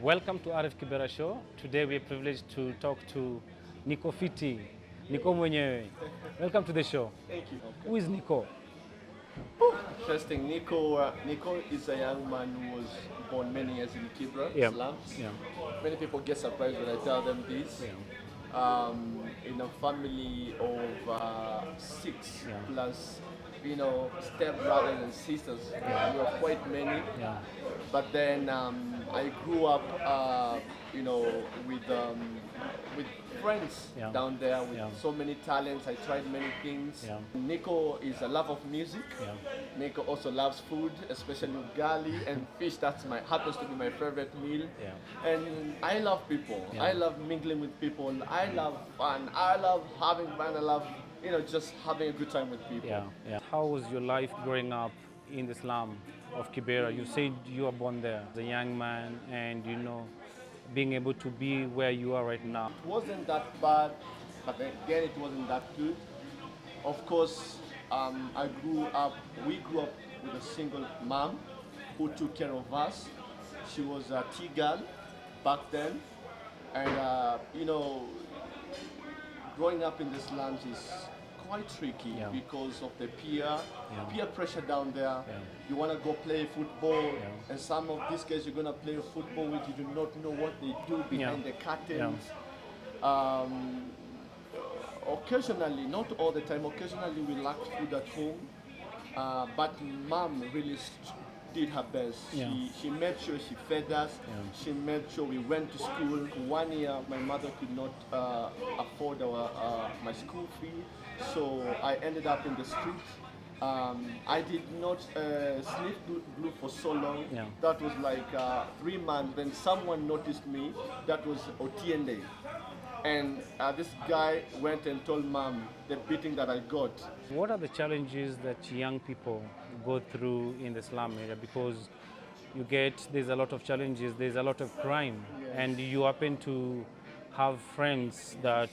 Welcome to RF Kibera show. Today we are privileged to talk to Nikkofitti. Nikko mwenyewe. Welcome to the show. Thank you. Who is Nikko? Interesting. Nikko is a young man who was born many years in Kibera, slums. Yeah. Many people get surprised when I tell them this. Yeah. In a family of six Yeah. plus, step brothers and sisters. We were quite many. Yeah. But then I grew up, with friends Yeah. down there with Yeah. so many talents. I tried many things. Yeah. Nikko is a love of music. Yeah. Nikko also loves food, especially ugali and fish. That's happens to be my favorite meal. Yeah. And I love people. Yeah. I love mingling with people. I love fun. I love having fun. I love, just having a good time with people. Yeah. Yeah. How was your life growing up in the slum of Kibera? You said you were born there as a young man, and being able to be where you are right now. It wasn't that bad, but again, it wasn't that good. Of course, we grew up with a single mom who took care of us. She was a tea girl back then. And, growing up in the slums is quite tricky Yeah. because of the peer pressure down there. Yeah. You want to go play football, Yeah. and some of these guys you're going to play football with, you do not know what they do behind Yeah. the curtains. Occasionally, not all the time, occasionally we lacked food at home, but mom really did her best. Yeah. She made sure she fed us. Yeah. She made sure we went to school. 1 year, my mother could not afford my school fee, so I ended up in the street. I did not sniff glue for so long. Yeah. That was like 3 months. Then someone noticed me. That was Otiende. And this guy went and told mom the beating that I got. What are the challenges that young people go through in the slum area? Because there's a lot of challenges, there's a lot of crime, Yes. and you happen to have friends that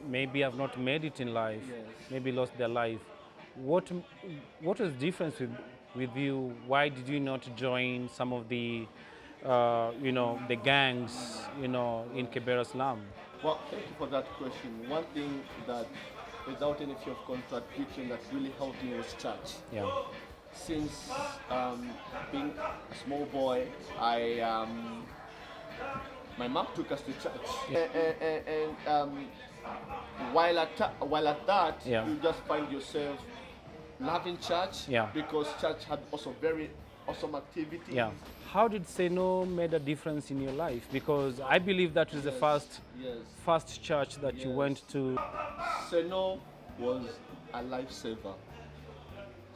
maybe have not made it in life, Yes. maybe lost their life. What was the difference with you? Why did you not join some of the the gangs in Kibera slum? Well, thank you for that question. One thing that, without any fear of contradiction, that really helped me was church. Yeah. Since being a small boy, my mom took us to church, and while at that, Yeah. you just find yourself loving church, Yeah. because church had also very awesome activities. Yeah. How did Seno made a difference in your life? Because I believe that was the Yes. first church that you Yes. went to. Seno was a lifesaver.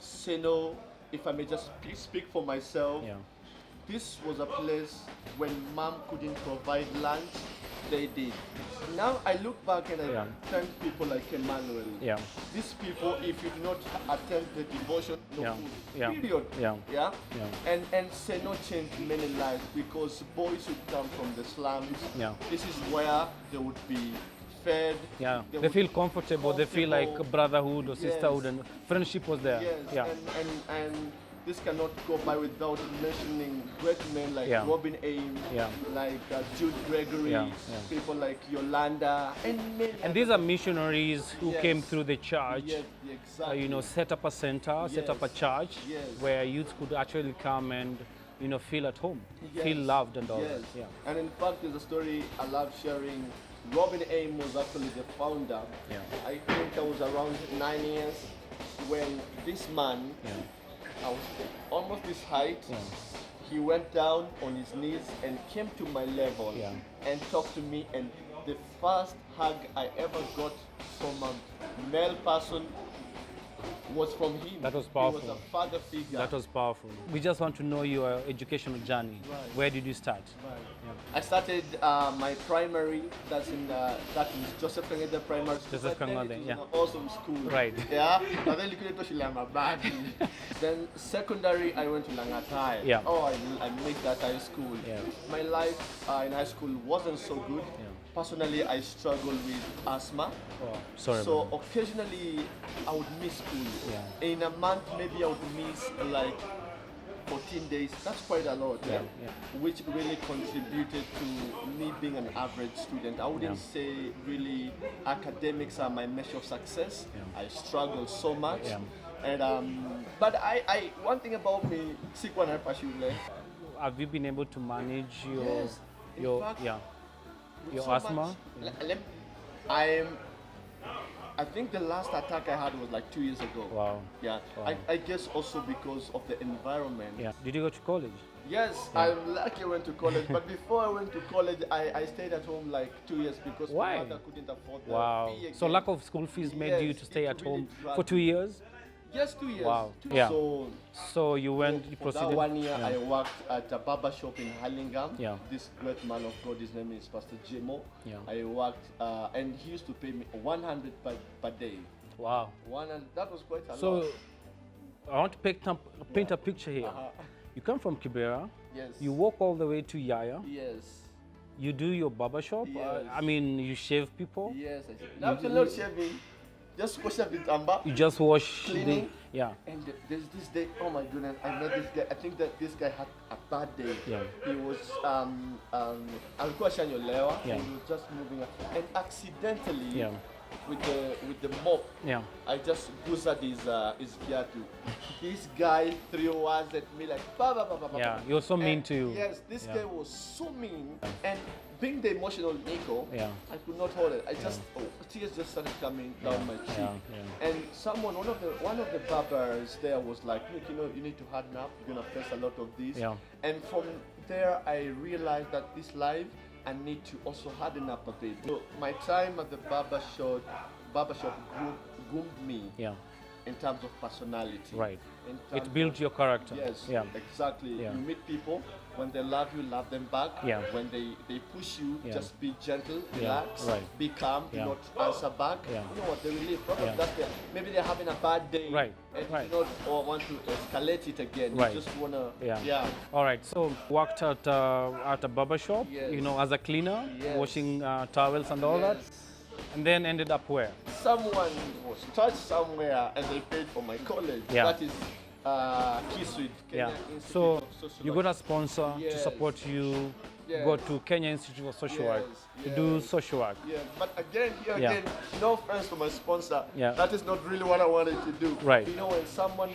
Seno, if I may just speak for myself, Yeah. this was a place when mom couldn't provide lunch, they did. Now I look back and I Yeah. thank people like Emmanuel. Yeah. These people, if you do not attend the devotion, no Yeah. food. Yeah. Period. Yeah. Yeah. Yeah. And Seno changed many lives because boys would come from the slums. Yeah. This is where they would be fed. Yeah, They they would feel be comfortable. They feel like comfortable. brotherhood or Yes. sisterhood, and friendship was there. Yes, Yeah, and this cannot go by without mentioning great men like Yeah. Robin Ames, Yeah. like Jude Gregory, Yeah, yeah. people like Yolanda, and many and these are missionaries who Yes. came through the church. Yes, exactly. Set up a center, set up a Yes. church Yes. where youth could actually come and feel at home, Yes. feel loved and all Yes. that. Yeah, And in fact, there's a story I love sharing. Robin Ames was actually the founder. Yeah. I think I was around 9 years when this man, yeah, I was almost this height. yeah. He went down on his knees and came to my level Yeah. and talked to me, and the first hug I ever got from a male person was from him. That was He powerful. was a father figure. That was powerful. We just want to know your educational journey. Right. Where did you start? Right. Yeah. I started my primary, that is Joseph Kangede Primary School. Joseph But then Kangede, it was yeah. an awesome school. Right. Yeah. But then bad. Then secondary, I went to Langatai. Yeah. Oh, I missed that high school. Yeah. My life in high school wasn't so good. Yeah. Personally, I struggled with asthma. Oh, sorry. So about occasionally I would miss school. Yeah. In a month, maybe I would miss like 14 days. That's quite a lot, Yeah, yeah? yeah. Which really contributed to me being an average student. I wouldn't say really academics are my measure of success. I struggle so much. Yeah. And but one thing about me, sikwana pashule. Have you been able to manage your Yes. In your fact, yeah with your so asthma? much- I think the last attack I had was like 2 years ago. Wow. Yeah. Wow. I guess also because of the environment. Yeah. Did you go to college? Yes, I'm lucky I went to college, but before I went to college, I stayed at home like 2 years because Why? my mother couldn't afford the Wow. fee So again. lack of school fees made you Yes, to stay it at really home dragged for 2 me. years? Yes, 2 years. Wow. Two- Yeah. So You went, you for proceeded. that 1 year, yeah. I worked at a barber shop in Hurlingham. Yeah. This great man of God, his name is Pastor Jimo. Yeah. I worked, and he used to pay me 100 per day. Wow. 100, that was quite a So lot. I want to paint a picture here. Uh-huh. You come from Kibera. Yes. You walk all the way to Yaya. Yes. You do your barber shop. Yes. I mean, you shave people. Yes. Not shaving. Just wash up with amber. You just wash Cleaning. yeah. And there's this day, oh my goodness, I met this guy. I think that this guy had a bad day. Yeah. He was alikuwa shanyolewa. Yeah. He was just moving up. And accidentally, Yeah. with the mop, Yeah. I just boozed his kiatu. This guy threw words at me like, ba ba ba ba ba. Yeah. He was so mean And to you. Yes, this Yeah. guy was so mean. And being the emotional Nico, Yeah. I could not hold it. I just tears just started coming down my cheek. Yeah, yeah. And one of the barbers there was like, Nick, you need to harden up. You're gonna face a lot of this. Yeah. And from there, I realized that this life, I need to also harden up a bit. So my time at the barbershop groomed me Yeah. in terms of personality. Right. In terms It built your character. Yes, Yeah. exactly. Yeah. You meet people, when they love you, love them back. Yeah. When they push you, Yeah. just be gentle, Yeah, relax, right. be calm, Yeah. do not answer back. Yeah. You know what, they will leave. Probably Yeah. that's maybe they're having a bad day. Right, And right. you not or want to escalate it again. Right. You just wanna Yeah. All right. So worked at a barber shop. Yes. You know, as a cleaner, Yes. washing towels and all that, Yes. and then ended up where? Someone was touched somewhere and they paid for my college. Yeah. That is Kiswid, Kenya Yeah. Institute So of Social you Work. got a sponsor to Yes. support you. Yes. Go to Kenya Institute of Social Work Yes, to do yes. social work. Yeah, but again, Yeah. again, no offense to my sponsor. Yeah. That is not really what I wanted to do. Right. You know, when sometimes,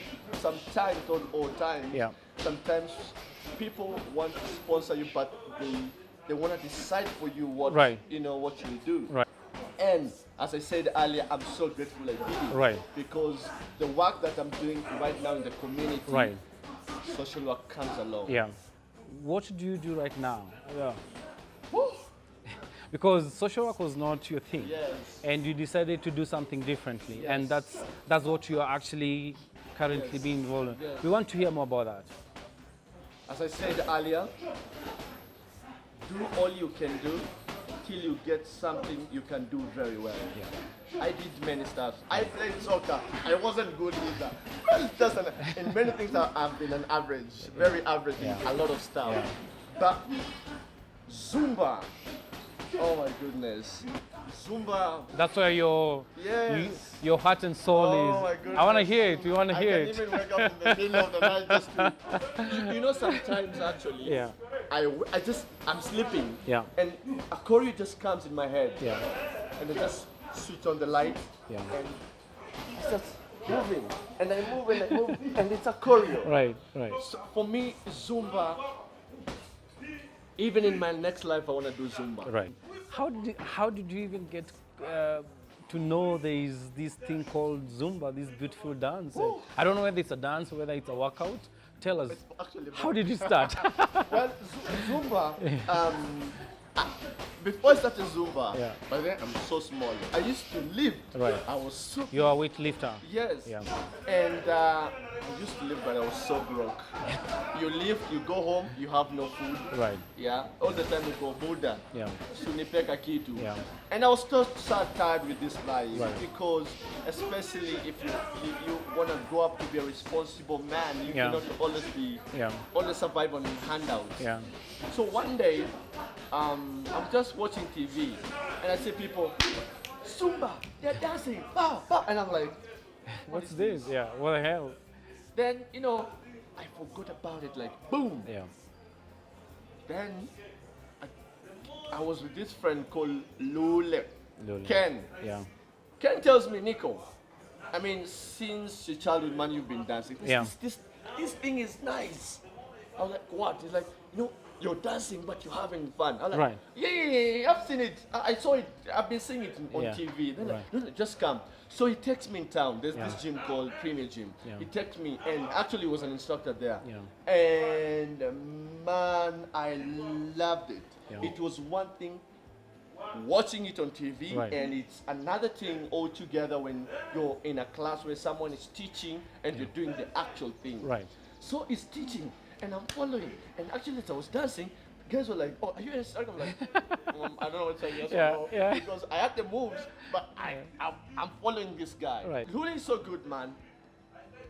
not all times, Yeah. sometimes people want to sponsor you, but they want to decide for you what Right. what you do. Right. And as I said earlier, I'm so grateful I did it. Right. Because the work that I'm doing right now in the community, Right. social work comes along. Yeah. What do you do right now? Yeah. Woo! Because social work was not your thing. Yes. And you decided to do something differently. Yes. And that's what you are actually currently Yes. being involved in. Yes. We want to hear more about that. As I said earlier, do all you can do till you get something you can do very well. Yeah. I did many stuff. I played soccer. I wasn't good either. In many things I've been an average, very average in Yeah. a lot of stuff. Yeah. But Zumba, oh my goodness. Zumba, That's where yes. your heart and soul Oh is. my goodness. I want to hear it. We want to hear I it. can even wake up in the middle of the night just to. You know, sometimes actually, Yeah. I'm sleeping. Yeah. And a choreo just comes in my head. Yeah. And I just switch on the light. Yeah. And it's just moving. And I move and I move. And it's a choreo. Right. Right. So for me, Zumba, even in my next life, I want to do Zumba. Right. How did you even get to know there is this thing called Zumba, this beautiful dance? Oh. I don't know whether it's a dance or whether it's a workout. Tell us, Actually, how did you start? well, Zumba, before I started Zumba, Yeah. by then I'm so small. I used to lift. Right. I was so You're a weightlifter. Yes. Yeah. And I used to live, but I was so broke. You live, you go home, you have no food. Right. Yeah. All the time you go Buddha. Yeah. Sunipeka kitu. Yeah. And I was so tired with this life Right. because, especially if you want to grow up to be a responsible man, you Yeah. cannot Yeah. always survive on handouts. Yeah. So one day, I'm just watching TV, and I see people, Zumba, they're dancing, bah, bah, and I'm like, What's this? Yeah. What the hell? then I forgot about it, like boom. Yeah. Then I was with this friend called Lule. Lule. Ken. Yeah. Ken tells me, Nico, I mean, since your childhood, man, you've been dancing. Yeah. This thing is nice. I was like, what? He's like, you're dancing, but you're having fun. I'm like, Right. Yeah, I've seen it. I saw it. I've been seeing it on Yeah. TV. Then Right. like, no, just come. So he takes me in town. There's Yeah. this gym called Premier Gym. Yeah. He takes me, and actually was an instructor there. Yeah. And man, I loved it. Yeah. It was one thing watching it on TV, Right. and it's another thing altogether when you're in a class where someone is teaching and you're doing the actual thing. Right. So he's teaching, and I'm following. And actually, as I was dancing, guys were like, "Oh, are you an instructor?" I'm like, I don't know what to say yes Yeah, or no, yeah. because I had the moves, but I'm following this guy. Right. Lule is so good, man.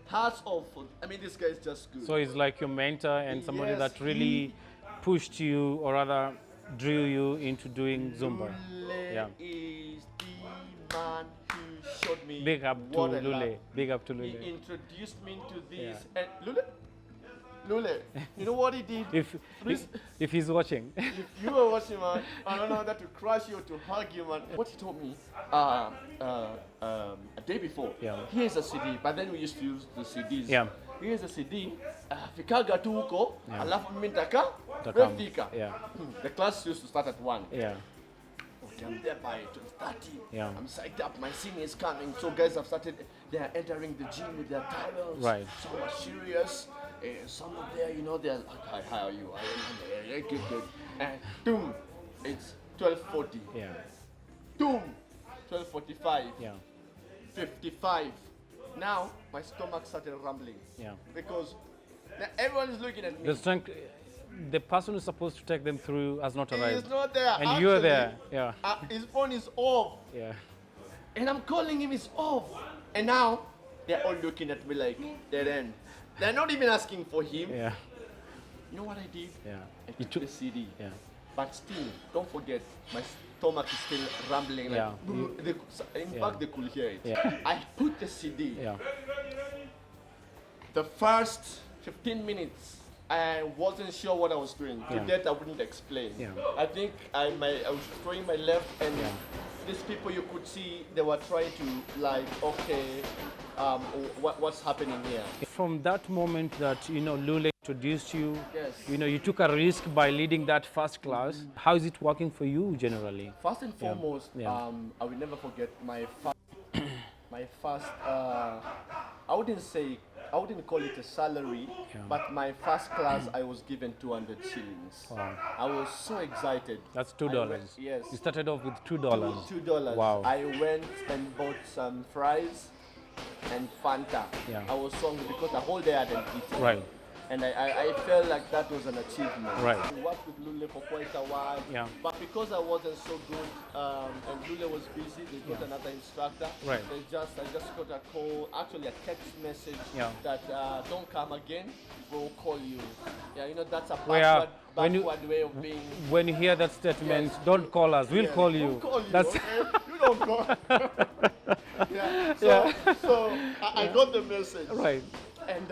Hats off. I mean, this guy is just good. So he's like your mentor and somebody Yes, that really pushed you, or rather drew you into doing Zumba. Lule Yeah. is the man who showed me Big up to what I love. Lule. Big up to He Lule. introduced me to this. Yeah. And Lule, you know what he did? If he's watching. If you were watching, man, I don't know whether to crush you or to hug you, man. What he told me a day before, Yeah. here's a CD, but then we used to use the CDs. Yeah. Here's a CD, fikaga tu huko, Yeah. alafu mimi nitaka Utakam. refika. Yeah. The class used to start at 1. Yeah. Okay, I'm there by 12:30. Yeah. I'm psyched up. My singing is coming. So guys have started. They are entering the gym with their towels. Right. Some are serious. Some are there. They're like, "Hi, how are you? Good. And boom, it's 12:40. Yeah. Boom, 12:45. Yeah. 55. Now my stomach started rumbling. Yeah. Because now everyone is looking at me. The strength, the person who's supposed to take them through has not He arrived. is not there. And you're Actually, there. Yeah. His phone is off. Yeah. And I'm calling him, he's off. And now they're all looking at me like dead end. They're not even asking for him. Yeah. You know what I did? Yeah. I You took took. the CD. Yeah. But still, don't forget, my stomach is still rumbling. Like, Yeah. in fact, they could hear it. Yeah. I put the CD. Yeah. The first 15 minutes, I wasn't sure what I was doing. To Yeah. that, I wouldn't explain. Yeah. I think I was throwing my left, and Yeah. these people you could see, they were trying to like, okay, what's happening here? From that moment that Lule introduced you, Yes. you took a risk by leading that first class. How is it working for you generally? First and foremost, Yeah. I will never forget my first. I wouldn't call it a salary, Yeah. but my first class I was given 200 shillings. Wow. I was so excited. That's I $2. went- yes. You started off with $2. $2. Wow. I went and bought some fries and Fanta. Yeah. I was so hungry because the whole day I hadn't eaten. Right. And I felt like that was an achievement. Right. I worked with Lule for quite a while. Yeah. But because I wasn't so good, and Lule was busy, they got another instructor. Right. I just got a call, actually a text message Yeah. that don't come again, we'll call you. Yeah, that's a Where when backward you- way of being. When you hear that statement, Yes. don't call us. We'll Yeah, call we'll you. call you, That's okay? You don't call. Yeah. So I got the message. right. And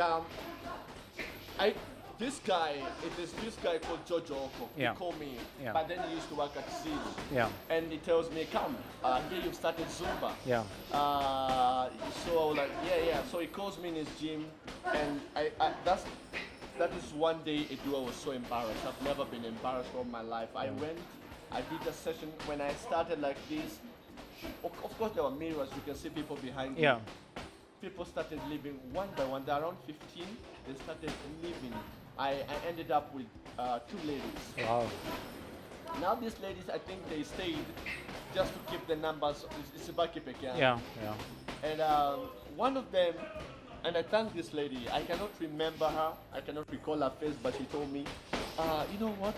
this guy called Jojo Oko. Yeah. He called me, Yeah. but then he used to work at City. Yeah. And he tells me, come, here you've started Zumba. Yeah. So I was like, yeah. So he calls me in his gym, and that is one day I was so embarrassed. I've never been embarrassed all my life. I went, I did a session. When I started like this, of course there were mirrors. You can see people behind Yeah. me. People started leaving one by one. They're around 15. They started leaving. I ended up with 2 ladies. Wow. Now these ladies, I think they stayed just to keep the numbers. It's about keep it, Yeah. Yeah. And one of them, and I thank this lady. I cannot remember her. I cannot recall her face, but she told me, you know what?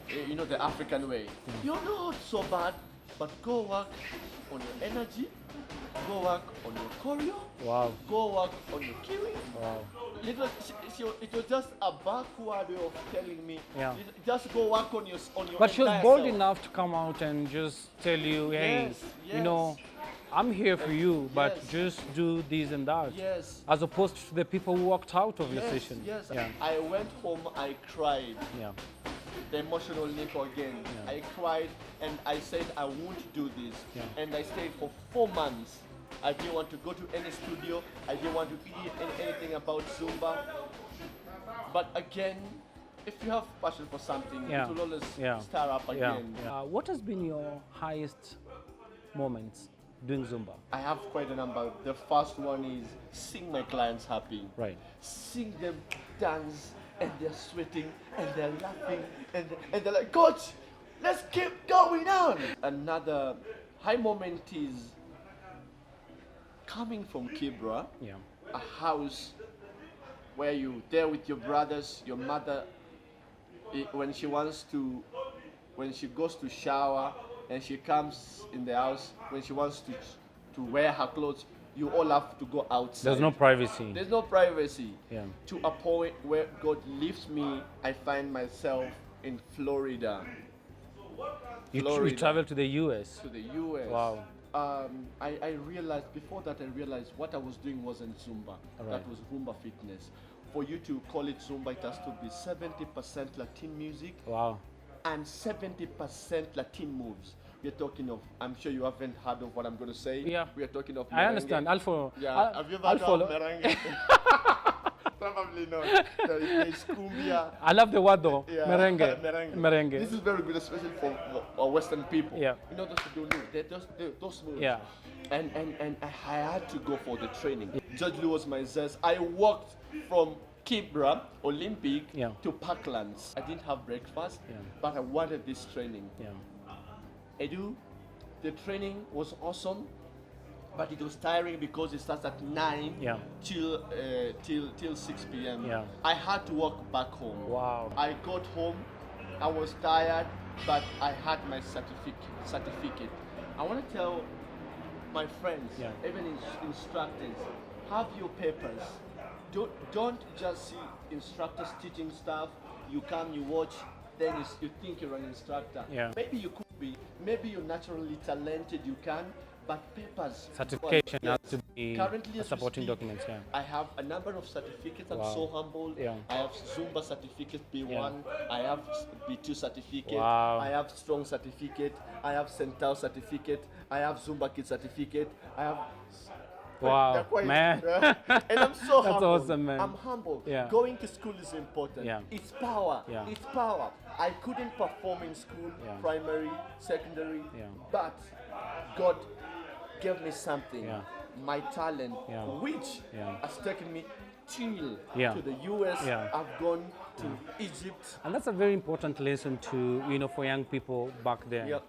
The African way. You're not so bad, but go work on your energy. Go work on your choreo. Wow. Go work on your kiwi. Wow. It was just a backward way of telling me, Yeah. just go work on your But she was entire bold self. enough to come out and just tell you, hey, Yes, yes. I'm here for you, but Yes. just do this and that. Yes. As opposed to the people who walked out of your Yes, session. yes. Yeah. I went home, I cried. Yeah. The emotional Nico again. Yeah. I cried and I said I won't do this. Yeah. And I stayed for 4 months. I didn't want to go to any studio. I didn't want to eat anything about Zumba. But again, if you have passion for something, Yeah. it will always Yeah. start up Yeah. again. What has been your highest moments doing Zumba? I have quite a number. The first one is seeing my clients happy. Right. Seeing them dance and they're sweating and they're laughing and they're like, Coach, let's keep going on. Another high moment is coming from Kibera, Yeah. a house where you there with your brothers, your mother, when she goes to shower and she comes in the house, when she wants to wear her clothes, you all have to go outside. There's no privacy. There's no privacy. Yeah. To a point where God lifts me, I find myself in Florida. You travel to the US. To the US. Wow. I realized, before that I realized what I was doing wasn't Zumba. Alright. That was Rumba fitness. For you to call it Zumba, it has to be 70% Latin music Wow. and 70% Latin moves. We're talking of, I'm sure you haven't heard of what I'm going to say. Yeah. We are talking of I merengue. understand. I'll follow. Yeah, have you ever I'll heard follow. of merengue? Probably not. There is cumbia. I love the word though. Yeah, Merengue. merengue. Merengue. This is very good, especially for Western people. Yeah. You know, those moves. Yeah. And I had to go for the training. Judge Lou was my zest. I walked from Kibera, Olympic, Yeah. to Parklands. I didn't have breakfast, Yeah. but I wanted this training. Yeah. The training was awesome, but it was tiring because it starts at 9 Yeah. till 6 p.m. Yeah. I had to walk back home. Wow. I got home, I was tired, but I had my certificate. I want to tell my friends, Yeah. even instructors, have your papers. Don't just see instructors teaching stuff. You come, you watch, then you think you're an instructor. Yeah. Maybe you could be, maybe you're naturally talented, you can, but papers. Certification Well, has to be Currently, a as we supporting speak, documents. Yeah. I have a number of certificates. I'm Wow. so humbled. Yeah. I have Zumba certificate B1. I have B2 certificate. Wow. I have Strong certificate. I have Centaur certificate. I have Zumba Kid certificate. I have. Wow, They're quite- man. And I'm so That's humbled. awesome, man. I'm humble. Yeah. Going to school is important. Yeah. It's power. Yeah. It's power. I couldn't perform in school, Yeah. primary, secondary, Yeah. but God gave me something. Yeah. My talent, Yeah. which Yeah. has taken me till Yeah. to the US. Yeah. I've gone to Egypt. And that's a very important lesson to, for young people back there. Yeah.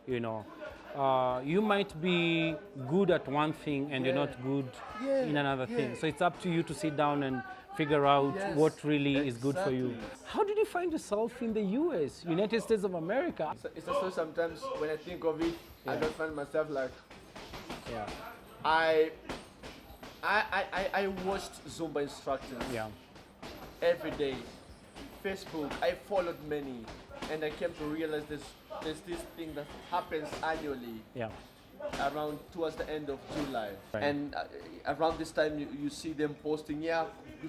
You might be good at one thing and you're Yeah. not good Yeah, in another yeah. thing. So it's up to you to sit down and figure out Yes, what really is good for you. exactly. How did you find yourself in the US, United States of America? It's also sometimes when I think of it, I don't find myself like Yeah, I watched Zumba instructors yeah, every day. Facebook, I followed many, and I came to realize there's this thing that happens annually yeah, around towards the end of July. Right. And around this time you see them posting, yeah,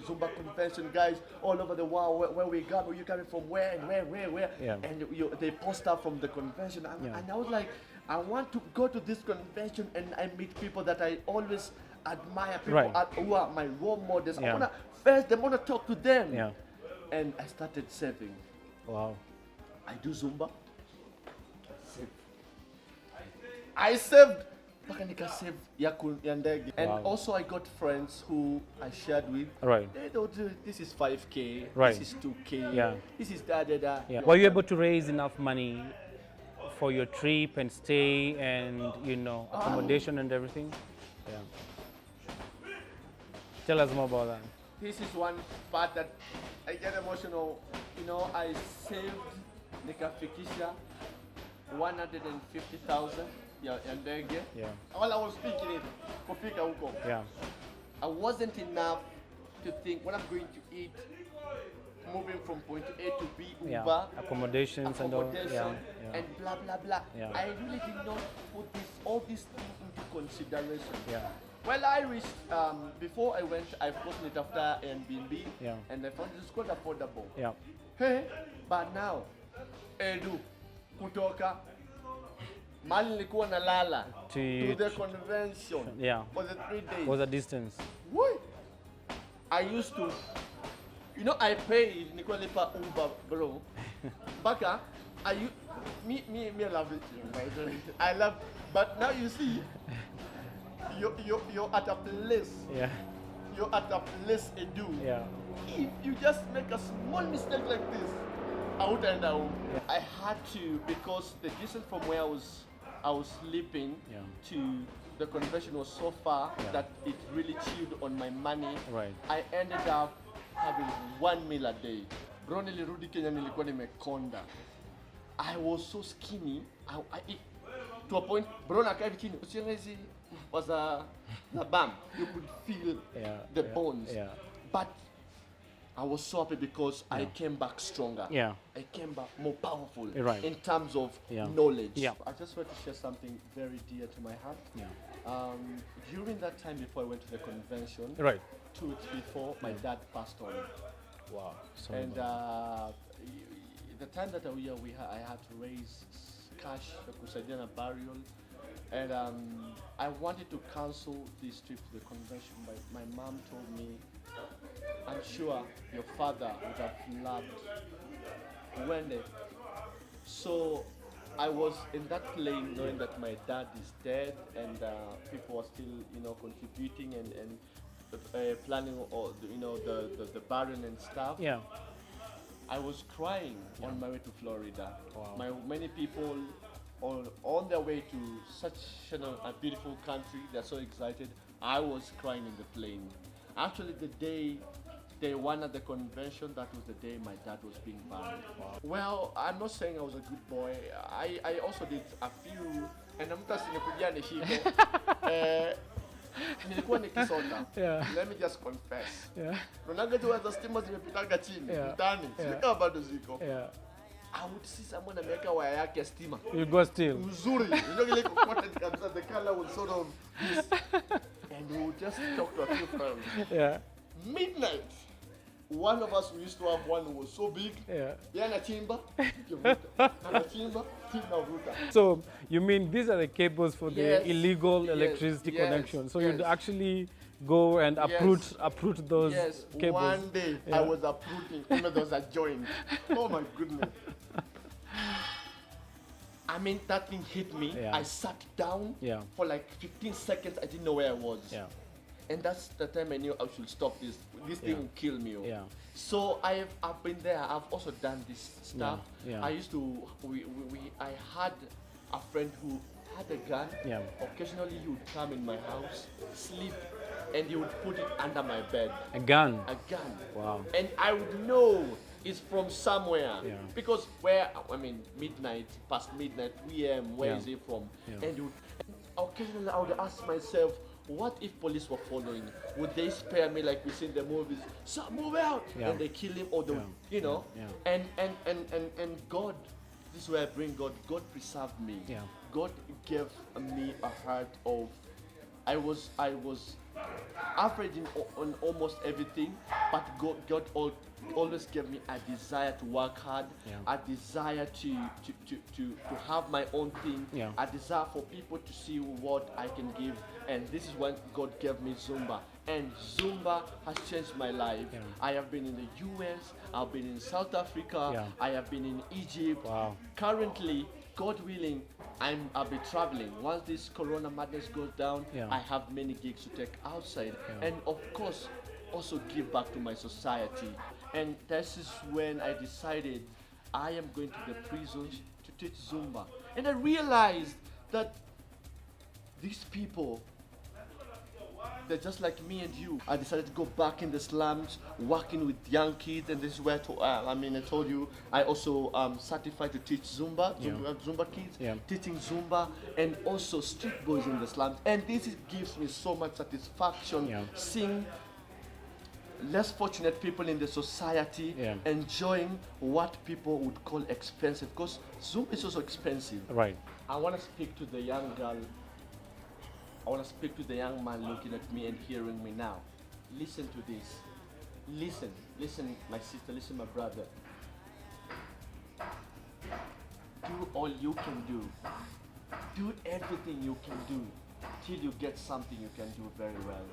Zumba convention guys all over the world, where we got, where you coming from, where and where. Yeah. And they post up from the convention. Yeah. And I was like, I want to go to this convention and I meet people that I always admire, people Right. who are my role models. Yeah. I want to first, I want to talk to them. yeah. And I started saving. Wow. I do Zumba. I saved. Mpaka nikasave ya ndege. And Wow. also I got friends who I shared with. Right. They don't do, this is 5K, Right. this is 2K, Yeah. this is da. Yeah. Were you able to raise enough money for your trip and stay and accommodation and everything? Yeah. Tell us more about that. This is one part that I get emotional. I saved Nikkofitti 150,000 ya ndege. Yeah. All I was thinking is kufika huko. Yeah. I wasn't enough to think when I'm going to eat, moving from point A to B, Yeah. Uber, Accommodations and all. accommodation, Yeah. Yeah. and blah blah blah. Yeah. I really did not put all these things into consideration. Yeah. Well, I reached before I went. I posted it after Airbnb, Yeah. and I found it's quite affordable. Yeah. Hey, but now, Edu, kutoka mali nilikuwa nalala to the convention Yeah. for the 3 days. What's the distance? Woo! I used to, I pay nilikuwa lipa Uber, bro. Baka, me, I love it. I love, but now you see, you're at a place. Yeah. You're at a place, Edu. Yeah. If you just make a small mistake like this, I would end up. Yeah. I had to, because the distance from where I was sleeping Yeah. to the convention was so far Yeah. that it really chewed on my money. Right. I ended up having 1 meal a day. Bro, nilirudi Kenya nilikuwa nimekonda. I was so skinny. To a point, bro, nakaa hivi chini. Usione hizi was a bam. You could feel Yeah. the Yeah. bones. Yeah. But I was so happy because I came back stronger. Yeah. I came back more powerful Right. in terms of Yeah. knowledge. Yeah. I just want to share something very dear to my heart. Yeah. During that time before I went to the convention, Right. 2 weeks before, my dad passed on. Wow. Sorry And about the time that I had to raise cash to kusaidia na burial. And I wanted to cancel this trip to the convention, but my mom told me, I'm sure your father would have loved when So I was in that plane knowing that my dad is dead, and people are still, contributing and planning all the burial and stuff. Yeah. I was crying on my way to Florida. Wow. Many people on their way to such a beautiful country, they're so excited. I was crying in the plane. Actually, the day one at the convention, that was the day my dad was being buried. Wow. Well, I'm not saying I was a good boy. I also did a few, and mtu asinikuja nishike. Nilikuwa nikisota. Yeah. Let me just confess. Yeah. Unaga tu za stima zimepitaga chini Yeah. mtaani. Yeah. Sika bado ziko. Yeah. I would see someone ameweka waya yake ya stima. You go still. Mzuri. Ile coated kabisa, the color was sort of this. And we would just talk to a few friends. Yeah. Midnight. One of us, we used to have one who was so big. Yeah. Yeye anachimba, anachimba, tunavuta. So you mean these are the cables for Yes. the illegal Yes. electricity Yes. connection? So Yes. you'd actually go and uproot those Yes, cables. one day I was uprooting, there was a joint. Oh my goodness. I mean, that thing hit me. Yeah. I sat down Yeah. for like 15 seconds. I didn't know where I was. Yeah. And that's the time I knew I should stop this. This thing Yeah. will kill me. Yeah. So I've been there. I've also done this stuff. Yeah. I used to. I had a friend who had a gun. Yeah. Occasionally he would come in my house, sleep, and he would put it under my bed. A gun. A gun. Wow. And I would know it's from somewhere. Yeah. Because midnight, past midnight, PM, where is Yeah. it from? Yeah. And occasionally I would ask myself, what if police were following? Would they spare me like we see in the movies? So move out, Yeah. and they kill him, or Yeah. And God, this is where I bring God. God preserved me. Yeah. God gave me a heart of. I was average on almost everything, but God always gave me a desire to work hard, Yeah. a desire to have my own thing, Yeah. a desire for people to see what I can give, and this is when God gave me Zumba. And Zumba has changed my life. Yeah. I have been in the US, I've been in South Africa, Yeah. I have been in Egypt. Wow. Currently, God willing, I'll be traveling. Once this corona madness goes down, Yeah. I have many gigs to take outside. Yeah. And of course, also give back to my society. And this is when I decided I am going to the prisons to teach Zumba. And I realized that these people, they're just like me and you. I decided to go back in the slums, working with young kids, and this is where I told you, I also certified to teach Zumba, Yeah. Zumba kids, Yeah. teaching Zumba, and also street boys in the slums. And this gives me so much satisfaction, Yeah. seeing less fortunate people in the society Yeah. enjoying what people would call expensive, because Zumba is also expensive. Right. I want to speak to the young girl. I want to speak to the young man looking at me and hearing me now. Listen to this. Listen, my sister, listen, my brother. Do all you can do. Do everything you can do till you get something you can do very well.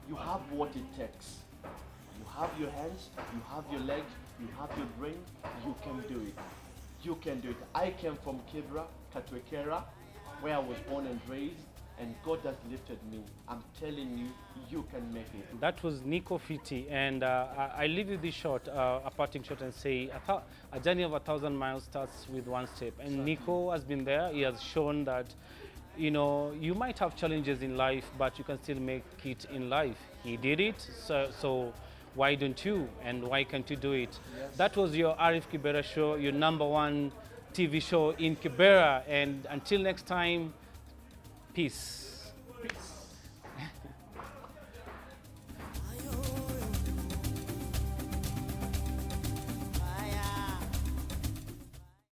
You have what it takes. You have your hands, you have your legs, you have your brain, you can do it. You can do it. I came from Kibera, Katwekera, where I was born and raised, and God has lifted me. I'm telling you, you can make it. That was Nikkofitti, and I leave you this shot, a parting shot, and say a journey of 1,000 miles starts with one step. And Nico has been there. He has shown that, you know, you might have challenges in life, but you can still make it in life. He did it, so why don't you? And why can't you do it? Yes. That was your Arif Kibera show, your #1 TV show in Kibera. And until next time, peace. Peace.